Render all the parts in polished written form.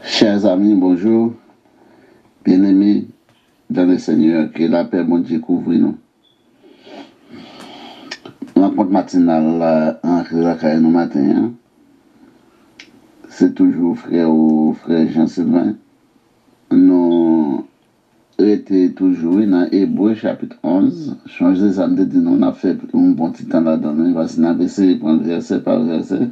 Chers amis, bonjour. Bien-aimés dans le Seigneur, que la paix, bon Dieu, couvre nous. Rencontre matinale en Rélacaille nous matin, hein? C'est toujours frère Jean-Sylvain. Nous étions toujours dans Hébreu chapitre 11. Changer ça me dit, nous, on a fait un bon petit temps là-dedans. Voici, on a essayé de prendre verset par verset.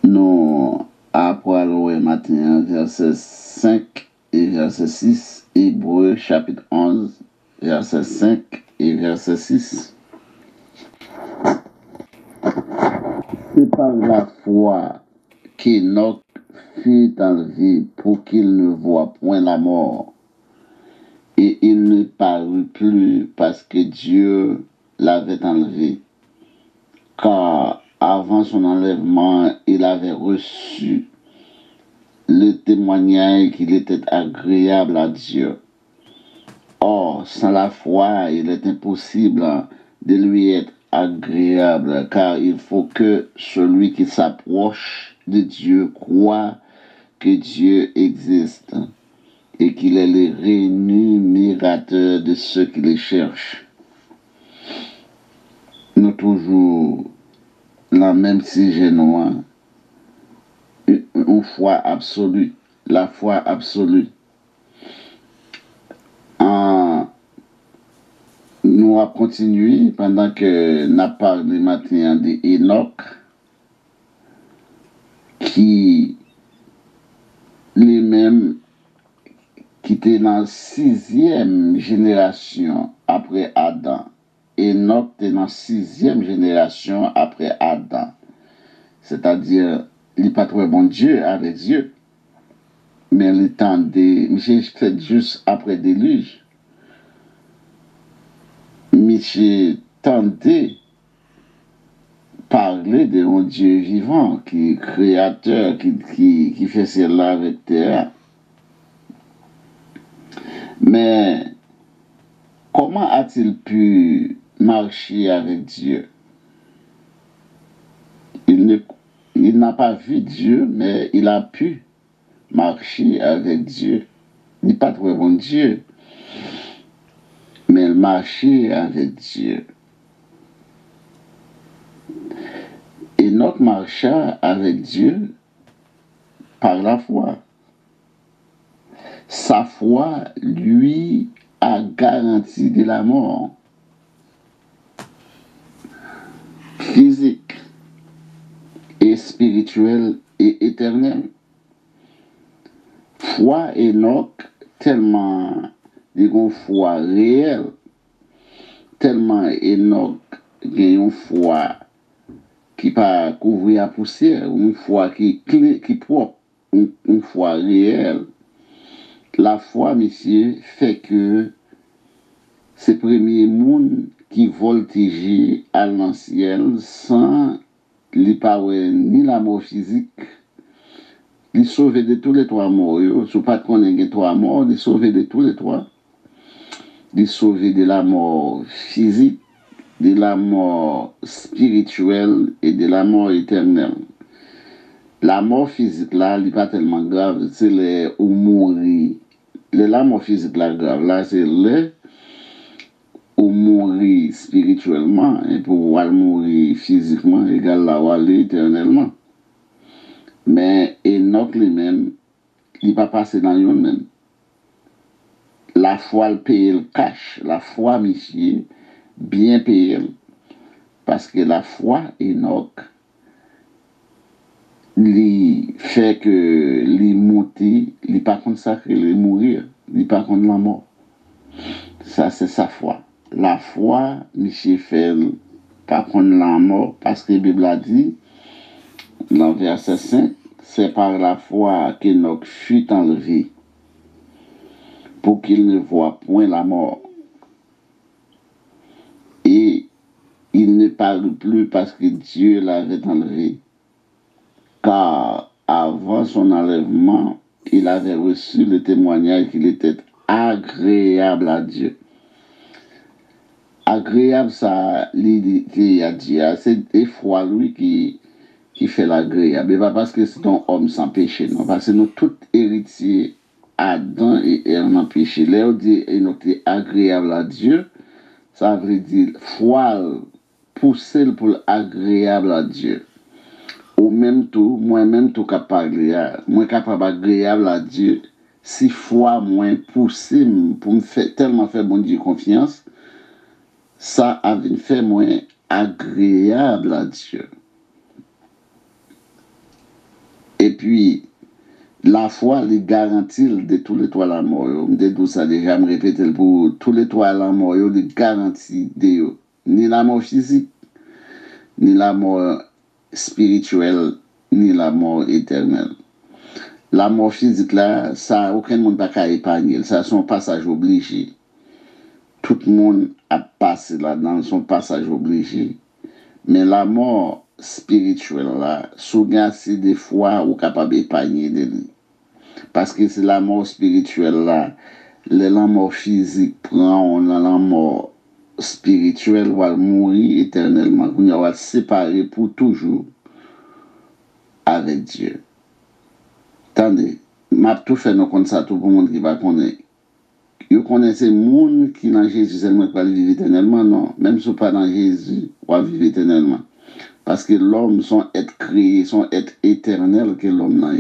Nous, après le matin, verset 5 et verset 6, Hébreu chapitre 11, verset 5 et verset 6. C'est par la foi qu'Enoch fut enlevé pour qu'il ne voie point la mort. Et il ne parut plus parce que Dieu l'avait enlevé. Car avant son enlèvement, il avait reçu le témoignage qu'il était agréable à Dieu. Or, sans la foi, il est impossible de lui être agréable, car il faut que celui qui s'approche de Dieu croit que Dieu existe et qu'il est le rémunérateur de ceux qui le cherchent. Nous toujours la même sujet noir, une foi absolue, la foi absolue. Nous allons continuer pendant que nous parlé matin d'Enoch, qui lui-même qui était dans la 6e génération après Adam. Enoch était dans la 6e génération après Adam. C'est-à-dire, il n'est pas très bon Dieu avec Dieu, mais le temps de... J'ai fait juste après déluge. Michel tentait parler de un Dieu vivant, qui est créateur, qui fait cela avec terre. Mais comment a-t-il pu marcher avec Dieu? Il n'a pas vu Dieu, mais il a pu marcher avec Dieu. Il n'est pas très bon Dieu, mais il marchait avec Dieu. Enoch marcha avec Dieu par la foi. Sa foi lui a garanti de la mort physique et spirituelle et éternelle. Foi Enoch, tellement une foi réelle, tellement Enoch a une foi qui pas couvrir la poussière, une foi qui propre, une foi réelle. La foi, monsieur, fait que c'est le premier monde qui voltige à l'ancien sans lui parler ni la mort physique, il sauve de tous les trois morts. Si vous ne connaissez pas les trois morts, il sauve de tous les trois. Il sauve de la mort physique, de la mort spirituelle et de la mort éternelle. La mort physique là, elle n'est pas tellement grave, c'est les où mourir. La mort physique là grave là, c'est le ou mourir spirituellement et pour mourir physiquement égal là où aller éternellement. Mais Enoch lui-même, il va passer dans le même. La foi le paye le cash, la foi monsieur bien payé parce que la foi Enoch li fait que li monter, li pas consacré, li mourir, li pas contre la mort. Ça c'est sa foi. La foi, monsieur fait pas contre la mort parce que la Bible a dit dans verset 5, c'est par la foi qu'Enoch fut enlevé pour qu'il ne voie point la mort. Et il ne parle plus parce que Dieu l'avait enlevé. Car avant son enlèvement, il avait reçu le témoignage qu'il était agréable à Dieu. Agréable, ça, l'idée a dit, c'est des fois lui qui qui fait l'agréable. Et pas parce que c'est un homme sans péché, non. Parce que nous tous héritiers Adam et Ève n'ont péché. Là, on dit nous sommes agréable à Dieu. Ça veut dire foi pousser pour agréable à Dieu. Ou même tout, moi-même tout capable, moi capable agréable à Dieu. Si foi moins poussé pour me faire tellement faire bon Dieu confiance, ça a fait moins agréable à Dieu. Et puis, la foi, les garantit de tous les toits la mort. Je me dis ça déjà, me répéter pour tous les toits la mort, les garantit de eux. Ni la mort physique, ni la mort spirituelle, ni la mort éternelle. La mort physique, là, ça, aucun monde n'a qu'à épargner. Ça, c'est un passage obligé. Tout le monde a passé là-dedans, son passage obligé. Mais la mort spirituelle, là, souvent, c'est des fois où capable d'épargner de lui. Parce que c'est la mort spirituelle, là, la mort physique prend, la mort spirituelle va mourir éternellement. On va se séparer pour toujours avec Dieu. Attendez, m'a tout fait nous comme ça, tout le monde qui va connaître. Vous connaissez le monde qui dans Jésus seulement pas vivre éternellement, non. Même si pas dans Jésus, on va vivre éternellement. Parce que l'homme, son être créé, son être éternel que l'homme n'a.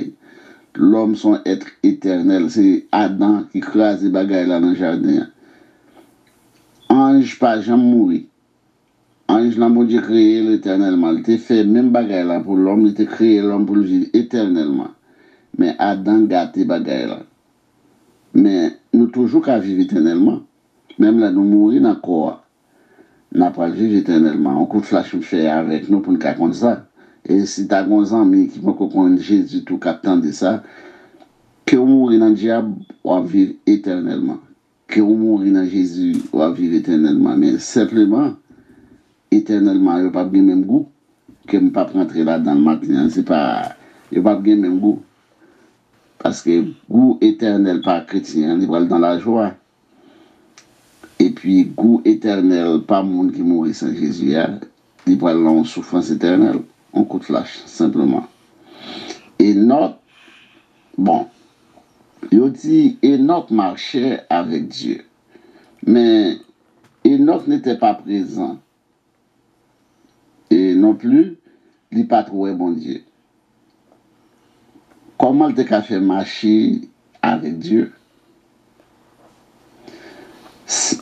L'homme, son être éternel, c'est Adam qui crase les bagailles là dans le jardin. Ange, pas jamais mourir. Ange, là, mon Dieu, créé l'éternellement. Il t'a fait même bagaille là pour l'homme, il t'a créé l'homme pour le vivre éternellement. Mais Adam gâté bagaille là. Mais nous toujours qu'à vivre éternellement. Même là, nous mourir dans le corps. Nous n'avons pas vivre éternellement. On coup de flash me fait avec nous pour nous raconter ça. Et si tu as des amis qui vont comprendre Jésus, tout captant de ça, que vous mourir dans le diable, on va vivre éternellement. Que vous mourir dans Jésus, on va vivre éternellement. Mais simplement, éternellement, il n'y a pas bien même goût. Que je ne pas rentrer là dans le matin. C'est pas, il n'y a pas bien même goût. Parce que goût éternel par chrétien, il va dans la joie. Et puis, goût éternel par monde qui mourit sans Jésus, il va dans une souffrance éternelle. On coup de flash, simplement. Et notre, bon, il dit, Enoch marchait avec Dieu. Mais Enoch n'était pas présent. Et non plus, il n'a pas trouvé bon Dieu. Comment il a fait marcher avec Dieu?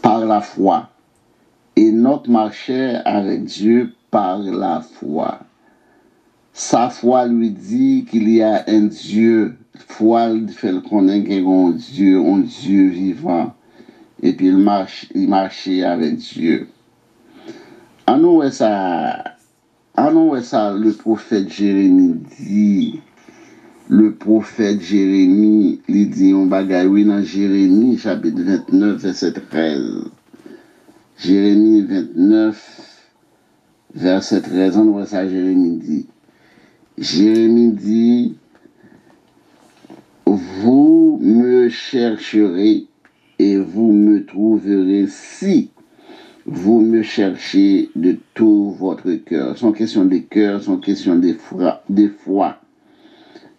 Par la foi. Enoch marchait avec Dieu par la foi. Sa foi lui dit qu'il y a un Dieu. Foi lui fait connaître qu'il y a un Dieu vivant. Et puis il marchait avec Dieu. En nous, ça, le prophète Jérémie dit. Le prophète Jérémie, il dit un bagay, oui, dans Jérémie, chapitre 29, verset 13. Jérémie 29, verset 13, on voit ça, Jérémie dit. Jérémie dit, vous me chercherez et vous me trouverez si vous me cherchez de tout votre cœur. Sans question des cœurs, sans question des foi.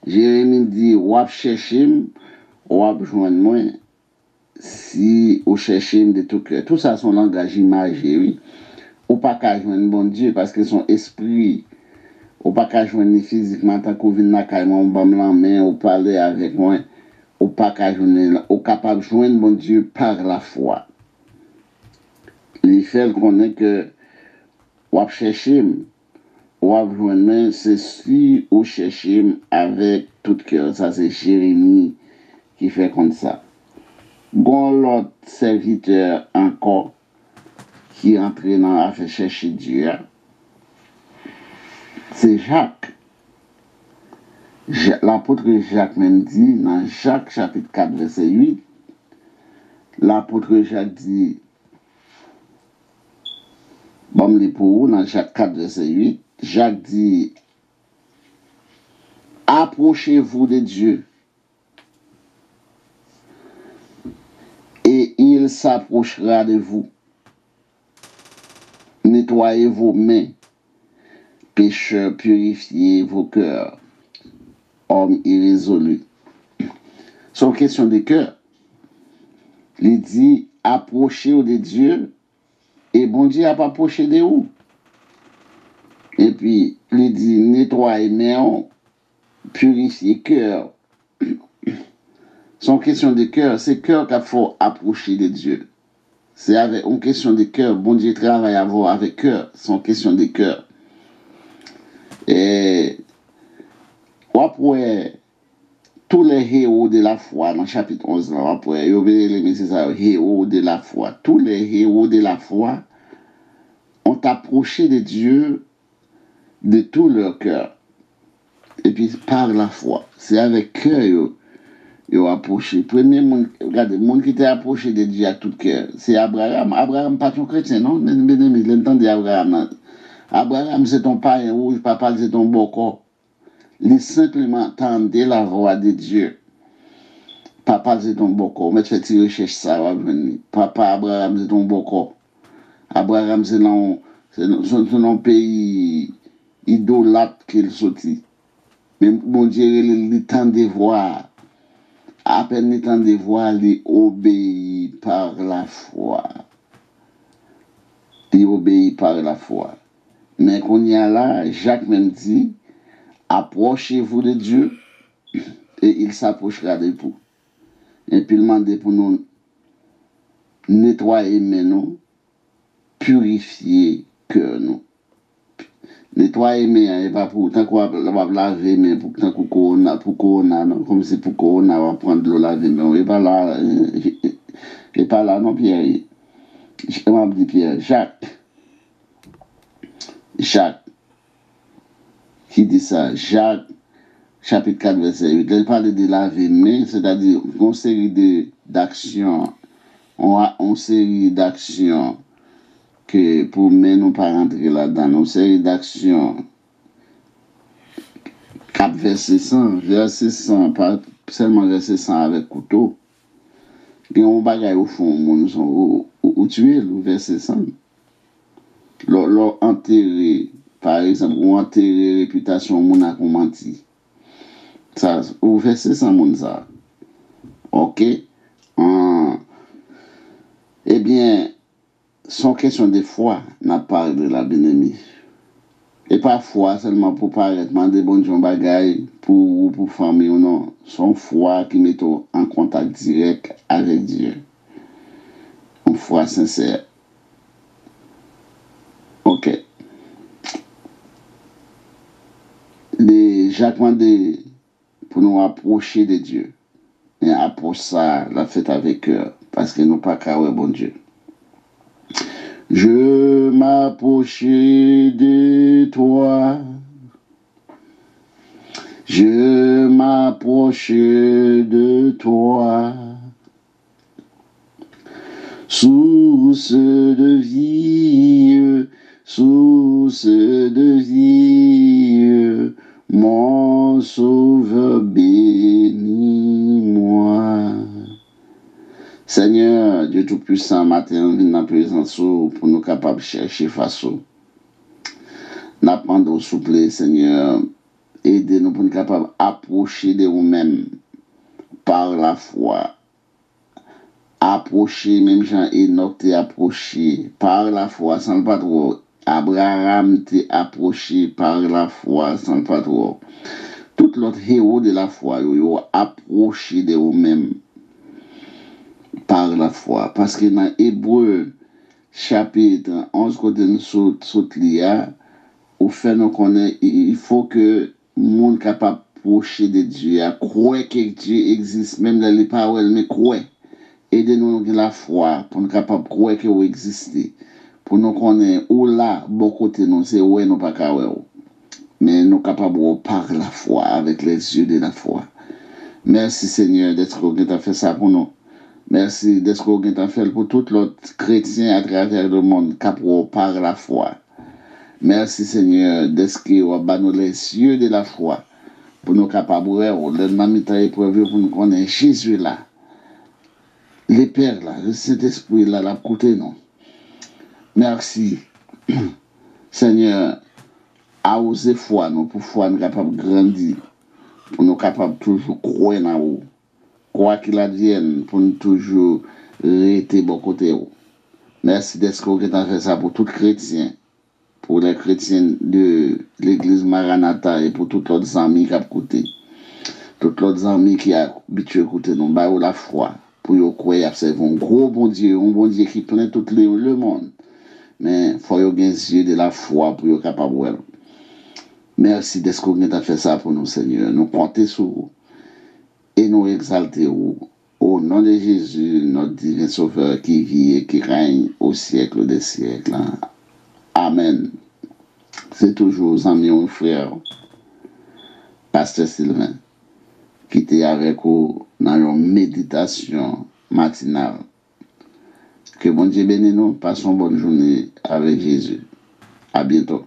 Jérémie dit, wap cherchez, wap joindre moi, si vous cherchez de tout cœur. Tout ça, son langage imagé, oui. Ou pas qu'à joindre bon Dieu, parce que son esprit, ou pas qu'à joindre physiquement, tant qu'on vient dans la caille, on va me l'emmener, ou parler avec moi, ou pas qu'à joindre, ou capable de joindre bon Dieu par la foi. Les faits connaissent que, wap chercher, ou joindre, c'est si ou chercher avec tout cœur. Ça, c'est Jérémie qui fait comme ça. Bon, l'autre serviteur encore qui entre dans la fait chercher Dieu, c'est Jacques. L'apôtre Jacques même dit, dans Jacques chapitre 4, verset 8, l'apôtre Jacques dit, bon, les pour vous, dans Jacques 4, verset 8, Jacques dit, approchez-vous de Dieu et il s'approchera de vous. Nettoyez vos mains, Pécheurs, purifiez vos cœurs, hommes irrésolus. C'est une question de cœur. Il dit, approchez-vous de Dieu, et bon Dieu n'a pas approché de vous. Et puis, il dit, nettoyez main, purifiez cœur. C'est une question de cœur, c'est cœur qu'il faut approcher de Dieu. C'est avec une question de cœur. Bon Dieu travaille avec cœur. C'est une question de cœur. Et après, tous les héros de la foi, dans le chapitre 11, après, c'est ça, héros de la foi. Tous les héros de la foi ont approché de Dieu de tout leur cœur. Et puis, par la foi. C'est avec cœur ils ont approché. Premier monde, regardez, le monde qui était approché de Dieu à tout cœur, c'est Abraham. Abraham, pas ton chrétien, non? L'entendez Abraham. Abraham, c'est ton païen rouge, papa, c'est ton beau corps. Il simplement entendait la voix de Dieu. Papa, c'est ton beau corps. Mais tu fais tes recherches, ça va venir. Papa, Abraham, c'est ton beau corps. Abraham, c'est dans un pays idolâtre qu'il sortit. Mais mon Dieu, il tendait voir. À peine il tendait voir, il obéit par la foi. Il obéit par la foi. Mais qu'on y a là, Jacques même dit, approchez-vous de Dieu et il s'approchera de vous. Et puis il demande pour nous nettoyer nous, purifier cœur nous. Nettoyer mais et pas pour tant qu'on va laver mais pour tant qu'on corona non comme c'est pour corona on va prendre l'eau laver mais et pas là non Pierre. Je m'a dit Pierre Jacques qui dit ça Jacques chapitre 4 verset 8 il parle de laver mais c'est-à-dire une série d'actions une série d'actions que pour mais nous pas rentrer là-dedans une série d'actions 4 verset 100 pas seulement verset 100 avec couteau et on bagaille au fond ou tuer le verset 100 leur enterrer par exemple ou enterrer réputation mon a menti ça au verset 100 mon ça ok eh bien sans question de foi n'a pas de la bien-aimée. Et parfois, seulement pour paraître, demander bon Dieu bagaille pour famille ou non. Son foi qui met en contact direct avec Dieu. Une foi sincère. Ok. Les Jacques demandé pour nous approcher de Dieu. Et après ça, la fête avec cœur. Parce que nous pas qu'à bon Dieu. Je m'approchais de toi. Je m'approche de toi, source de vie, mon sauveur bénis-moi. Seigneur, Dieu Tout-Puissant, matin, nous dans la présence pour nous capables de chercher face. Nous apprenons s'il vous plaît, Seigneur, aidez-nous pour nous capables d'approcher de nous-mêmes par la foi. Approcher, même Jean Enoch t'est approché par la foi, sans le pas trop. Abraham t'est approché par la foi, sans le pas trop. Tout l'autre héros de la foi, ils ont approché de vous-même par la foi. Parce que dans Hébreu, chapitre 11, côté nous saute l'IA, au fait, nous connaissons, il faut que le monde capable d'approcher de Dieu, croire que Dieu existe, même dans les paroles, mais croire. Aidez-nous de la foi pour nous capable de croire que vous existez. Pour nous connaître où là, bon côté nous, c'est où nous pas qu'à mais nous capables par la foi, avec les yeux de la foi. Merci Seigneur d'être que tu as fait ça pour nous. Merci d'être que tu as fait pour tout l'autre chrétien à travers le monde, capable par la foi. Merci Seigneur d'être que tu as nous les yeux de la foi pour nous capables de le mamita épreuve pour nous connaître Jésus là. Les pères là, le Saint-Esprit là, la côté non. Merci Seigneur à oser foi, nous, pour foi, nous capable de grandir, pour nous capable toujours croire dans vous. Quoi qu'il advienne, pour nous toujours rester bon côté. Merci d'être que vous avez fait ça pour tous les chrétiens, pour les chrétiens de l'église Maranatha et pour tous les autres amis qui ont écouté. Tous les autres amis qui ont habitué à écouter nous, bah, la foi, pour vous croire, observer un gros bon Dieu qui plein tout le monde. Mais il faut que vous ayez de la foi pour vous capable de voir. Merci d'être que vous avez fait ça pour nous, Seigneur. Nous comptons sur vous et nous exaltons au nom de Jésus, notre divin Sauveur qui vit et qui règne au siècle des siècles. Amen. C'est toujours ami ou frère, Pasteur Sylvain, qui était avec vous dans une méditation matinale. Que bon Dieu bénisse nous. Passons une bonne journée avec Jésus. À bientôt.